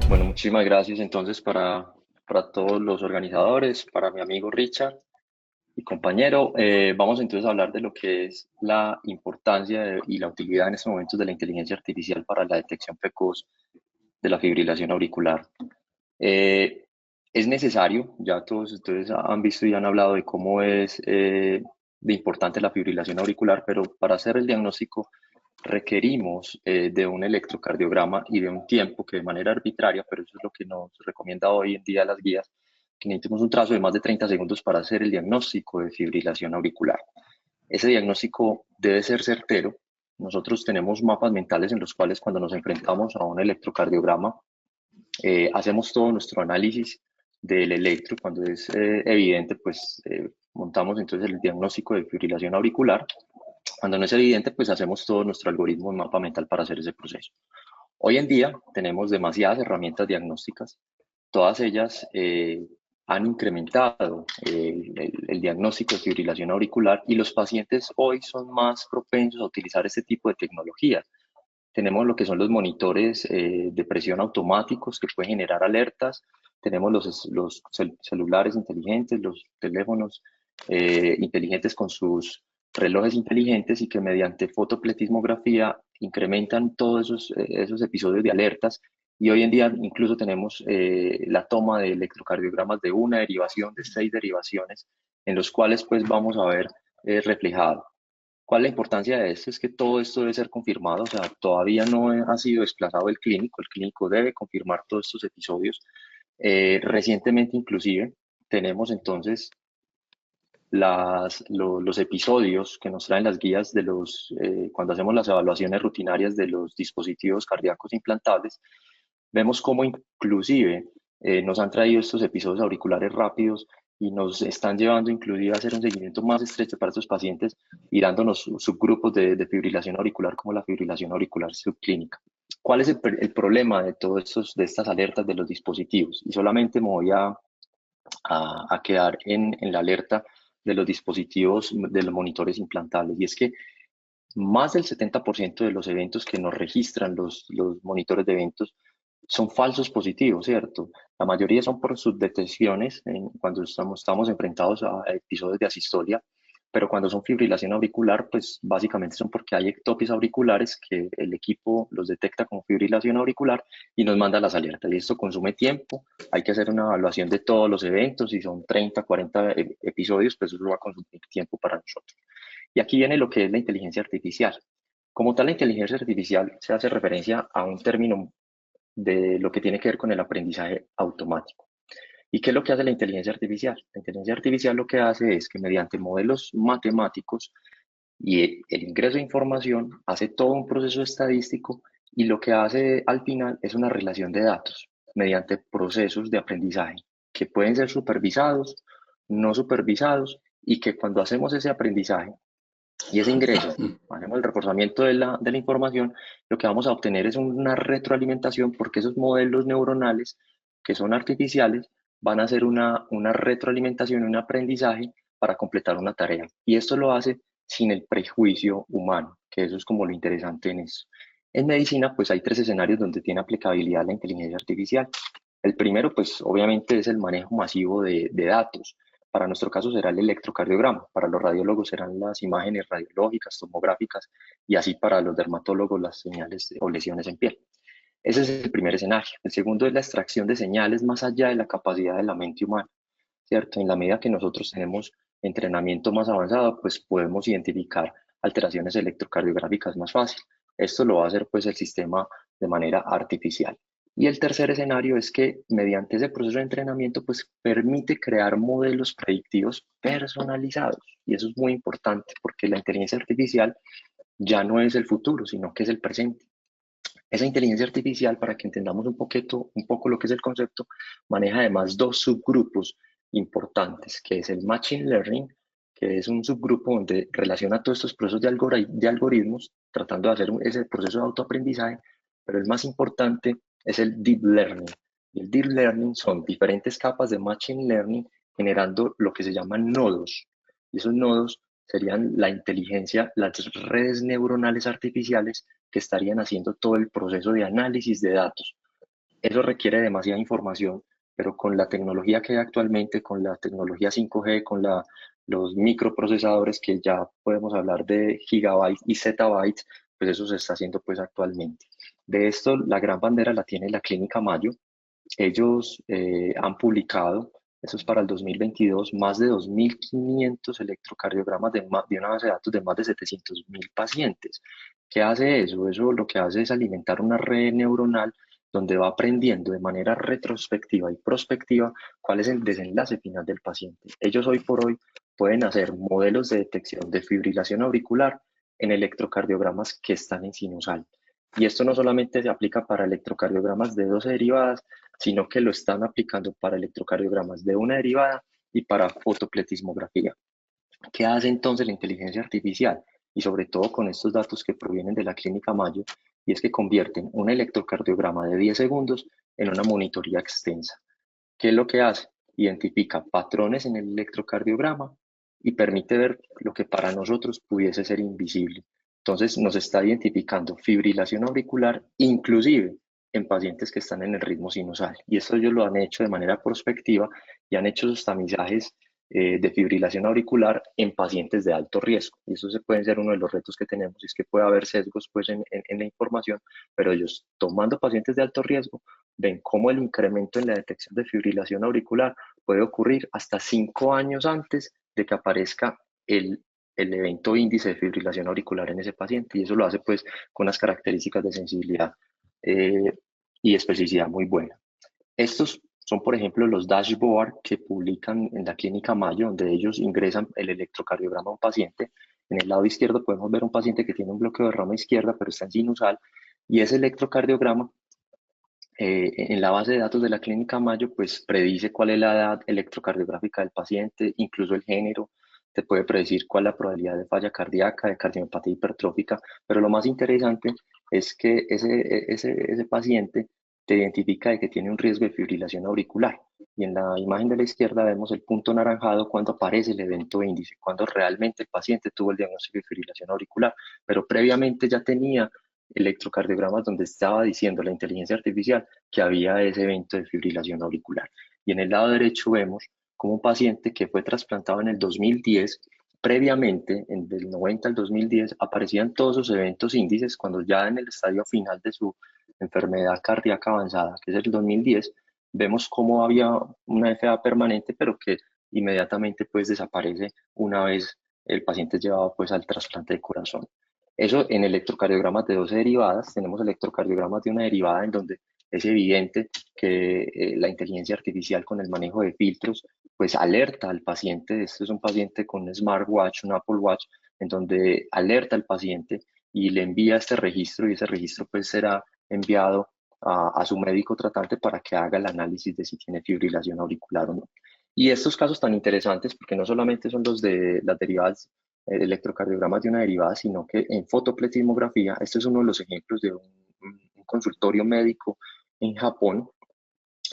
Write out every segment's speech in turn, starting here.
Bueno, muchísimas gracias entonces para todos los organizadores, para mi amigo Richard y compañero. Vamos entonces a hablar de lo que es la importancia y la utilidad en estos momentos de la inteligencia artificial para la detección precoz de la fibrilación auricular. Eh, es necesario, ya todos ustedes han visto y han hablado de cómo es de importante la fibrilación auricular, pero para hacer el diagnóstico requerimos de un electrocardiograma y de un tiempo que de manera arbitraria, pero eso es lo que nos recomienda hoy en día las guías, que necesitemos un trazo de más de 30 segundos para hacer el diagnóstico de fibrilación auricular. Ese diagnóstico debe ser certero. Nosotros tenemos mapas mentales en los cuales cuando nos enfrentamos a un electrocardiograma, hacemos todo nuestro análisis del electro. Cuando es evidente, pues montamos entonces el diagnóstico de fibrilación auricular. Cuando no es evidente, pues hacemos todo nuestro algoritmo en mapa mental para hacer ese proceso. Hoy en día tenemos demasiadas herramientas diagnósticas, todas ellas han incrementado el diagnóstico de fibrilación auricular y los pacientes hoy son más propensos a utilizar este tipo de tecnología. Tenemos lo que son los monitores de presión automáticos que pueden generar alertas, tenemos los celulares inteligentes, los teléfonos inteligentes con sus relojes inteligentes y que mediante fotopletismografía incrementan todos esos episodios de alertas. Y hoy en día incluso tenemos la toma de electrocardiogramas de una derivación, de 6 derivaciones, en los cuales pues vamos a ver reflejado. ¿Cuál es la importancia de esto? Es que todo esto debe ser confirmado, o sea, todavía no ha sido desplazado el clínico debe confirmar todos estos episodios. Recientemente inclusive tenemos entonces los episodios que nos traen las guías de cuando hacemos las evaluaciones rutinarias de los dispositivos cardíacos implantables, vemos cómo inclusive nos han traído estos episodios auriculares rápidos y nos están llevando inclusive a hacer un seguimiento más estrecho para estos pacientes y dándonos subgrupos de fibrilación auricular como la fibrilación auricular subclínica. ¿Cuál es el problema de todos de estas alertas de los dispositivos? Y solamente me voy a quedar en la alerta de los dispositivos, de los monitores implantables. Y es que más del 70% de los eventos que nos registran los monitores de eventos son falsos positivos, ¿cierto? La mayoría son por subdetecciones cuando estamos enfrentados a episodios de asistolia, pero cuando son fibrilación auricular, pues básicamente son porque hay ectopias auriculares que el equipo los detecta como fibrilación auricular y nos manda las alertas. Y esto consume tiempo, hay que hacer una evaluación de todos los eventos, si son 30, 40 episodios, pues eso va a consumir tiempo para nosotros. Y aquí viene lo que es la inteligencia artificial. Como tal, la inteligencia artificial se hace referencia a un término de lo que tiene que ver con el aprendizaje automático. ¿Y qué es lo que hace la inteligencia artificial? La inteligencia artificial lo que hace es que mediante modelos matemáticos y el ingreso de información hace todo un proceso estadístico y lo que hace al final es una relación de datos mediante procesos de aprendizaje que pueden ser supervisados, no supervisados y que cuando hacemos ese aprendizaje y ese ingreso, hacemos el reforzamiento de la información, lo que vamos a obtener es una retroalimentación porque esos modelos neuronales que son artificiales van a hacer una retroalimentación, un aprendizaje para completar una tarea. Y esto lo hace sin el prejuicio humano, que eso es como lo interesante en eso. En medicina, pues hay 3 escenarios donde tiene aplicabilidad la inteligencia artificial. El primero, pues obviamente es el manejo masivo de datos. Para nuestro caso será el electrocardiograma, para los radiólogos serán las imágenes radiológicas, tomográficas y así para los dermatólogos las señales o lesiones en piel. Ese es el primer escenario. El segundo es la extracción de señales más allá de la capacidad de la mente humana, ¿cierto? En la medida que nosotros tenemos entrenamiento más avanzado, pues podemos identificar alteraciones electrocardiográficas más fácil. Esto lo va a hacer pues el sistema de manera artificial. Y el tercer escenario es que mediante ese proceso de entrenamiento, pues permite crear modelos predictivos personalizados. Y eso es muy importante porque la inteligencia artificial ya no es el futuro, sino que es el presente. Esa inteligencia artificial, para que entendamos un poco lo que es el concepto, maneja además 2 subgrupos importantes, que es el Machine Learning, que es un subgrupo donde relaciona todos estos procesos de algoritmos, tratando de hacer ese proceso de autoaprendizaje, pero el más importante es el Deep Learning. Y el Deep Learning son diferentes capas de Machine Learning generando lo que se llaman nodos. Y esos nodos serían la inteligencia, las redes neuronales artificiales que estarían haciendo todo el proceso de análisis de datos. Eso requiere demasiada información, pero con la tecnología que hay actualmente, con la tecnología 5G, con los microprocesadores que ya podemos hablar de gigabytes y zettabytes, pues eso se está haciendo pues actualmente. De esto, la gran bandera la tiene la Clínica Mayo. Ellos han publicado, eso es para el 2022, más de 2.500 electrocardiogramas de una base de datos de más de 700.000 pacientes. ¿Qué hace eso? Eso lo que hace es alimentar una red neuronal donde va aprendiendo de manera retrospectiva y prospectiva cuál es el desenlace final del paciente. Ellos hoy por hoy pueden hacer modelos de detección de fibrilación auricular en electrocardiogramas que están en sinusal. Y esto no solamente se aplica para electrocardiogramas de 12 derivadas, sino que lo están aplicando para electrocardiogramas de una derivada y para fotopletismografía. ¿Qué hace entonces la inteligencia artificial? Y sobre todo con estos datos que provienen de la Clínica Mayo, y es que convierten un electrocardiograma de 10 segundos en una monitoría extensa. ¿Qué es lo que hace? Identifica patrones en el electrocardiograma y permite ver lo que para nosotros pudiese ser invisible. Entonces nos está identificando fibrilación auricular, inclusive en pacientes que están en el ritmo sinusal. Y esto ellos lo han hecho de manera prospectiva y han hecho sus tamizajes de fibrilación auricular en pacientes de alto riesgo. Y eso se puede ser uno de los retos que tenemos, y es que puede haber sesgos pues, en la información, pero ellos tomando pacientes de alto riesgo ven cómo el incremento en la detección de fibrilación auricular puede ocurrir hasta 5 años antes de que aparezca el evento índice de fibrilación auricular en ese paciente. Y eso lo hace pues con unas características de sensibilidad eh, y especificidad muy buenas. Estos son, por ejemplo, los dashboards que publican en la Clínica Mayo, donde ellos ingresan el electrocardiograma a un paciente. En el lado izquierdo podemos ver un paciente que tiene un bloqueo de rama izquierda, pero está en sinusal, y ese electrocardiograma en la base de datos de la Clínica Mayo, pues predice cuál es la edad electrocardiográfica del paciente, incluso el género, te puede predecir cuál es la probabilidad de falla cardíaca, de cardiomiopatía hipertrófica, pero lo más interesante es que ese paciente te identifica de que tiene un riesgo de fibrilación auricular. Y en la imagen de la izquierda vemos el punto naranjado cuando aparece el evento índice, cuando realmente el paciente tuvo el diagnóstico de fibrilación auricular, pero previamente ya tenía electrocardiogramas donde estaba diciendo la inteligencia artificial que había ese evento de fibrilación auricular. Y en el lado derecho vemos como un paciente que fue trasplantado en el 2010, previamente, en del 90 al 2010, aparecían todos esos eventos índices cuando ya en el estadio final de su enfermedad cardíaca avanzada, que es el 2010, vemos cómo había una FA permanente, pero que inmediatamente pues desaparece una vez el paciente es llevado pues al trasplante de corazón. Eso en electrocardiogramas de 12 derivadas, tenemos electrocardiogramas de una derivada en donde es evidente que la inteligencia artificial con el manejo de filtros, pues alerta al paciente. Este es un paciente con un smartwatch, un Apple Watch, en donde alerta al paciente y le envía este registro, y ese registro pues será enviado a su médico tratante para que haga el análisis de si tiene fibrilación auricular o no. Y estos casos tan interesantes, porque no solamente son los de las derivadas electrocardiogramas de una derivada, sino que en fotopletismografía, este es uno de los ejemplos de un consultorio médico en Japón,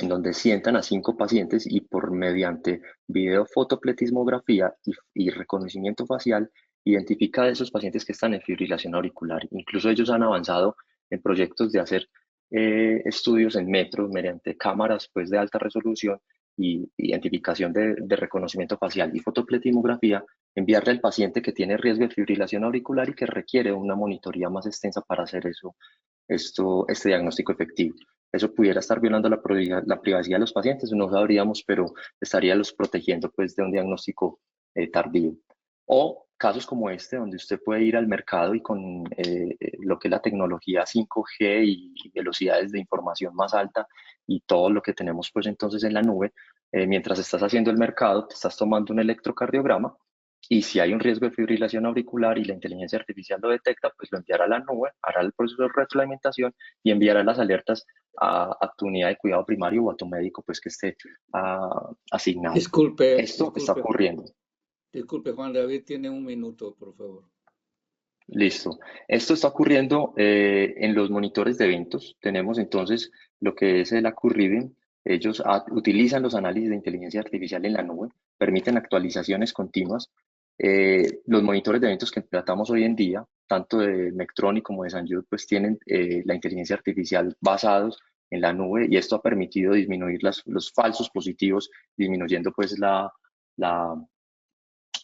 en donde sientan a 5 pacientes y por mediante video fotopletismografía y reconocimiento facial, identifica a esos pacientes que están en fibrilación auricular. Incluso ellos han avanzado en proyectos de hacer estudios en metro mediante cámaras pues, de alta resolución y identificación de reconocimiento facial y fotopletismografía, enviarle al paciente que tiene riesgo de fibrilación auricular y que requiere una monitoría más extensa para hacer este diagnóstico efectivo. Eso pudiera estar violando la privacidad de los pacientes, no sabríamos, pero estaría los protegiendo pues, de un diagnóstico tardío. O casos como este, donde usted puede ir al mercado y con lo que es la tecnología 5G y velocidades de información más alta y todo lo que tenemos pues entonces en la nube, mientras estás haciendo el mercado, te estás tomando un electrocardiograma y si hay un riesgo de fibrilación auricular y la inteligencia artificial lo detecta, pues lo enviará a la nube, hará el proceso de retroalimentación y enviará las alertas a tu unidad de cuidado primario o a tu médico pues que esté asignado. Esto está ocurriendo. Disculpe, Juan David, tiene un minuto, por favor. Listo. Esto está ocurriendo en los monitores de eventos. Tenemos entonces lo que es el Accurrhythm. Ellos utilizan los análisis de inteligencia artificial en la nube, permiten actualizaciones continuas. Los monitores de eventos que tratamos hoy en día, tanto de Medtronic como de St. Jude, pues tienen la inteligencia artificial basados en la nube, y esto ha permitido disminuir los falsos positivos, disminuyendo pues la,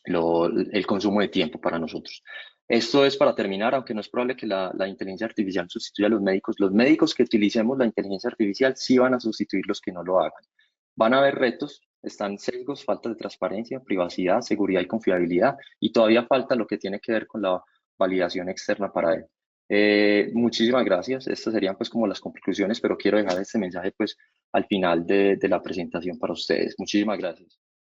el consumo de tiempo para nosotros. Esto es para terminar, aunque no es probable que la inteligencia artificial sustituya a los médicos. Los médicos que utilicemos la inteligencia artificial sí van a sustituir los que no lo hagan. Van a haber retos, están sesgos, falta de transparencia, privacidad, seguridad y confiabilidad, y todavía falta lo que tiene que ver con la validación externa para él. Muchísimas gracias. Estas serían pues como las conclusiones, pero quiero dejar este mensaje pues al final de la presentación para ustedes. Muchísimas gracias.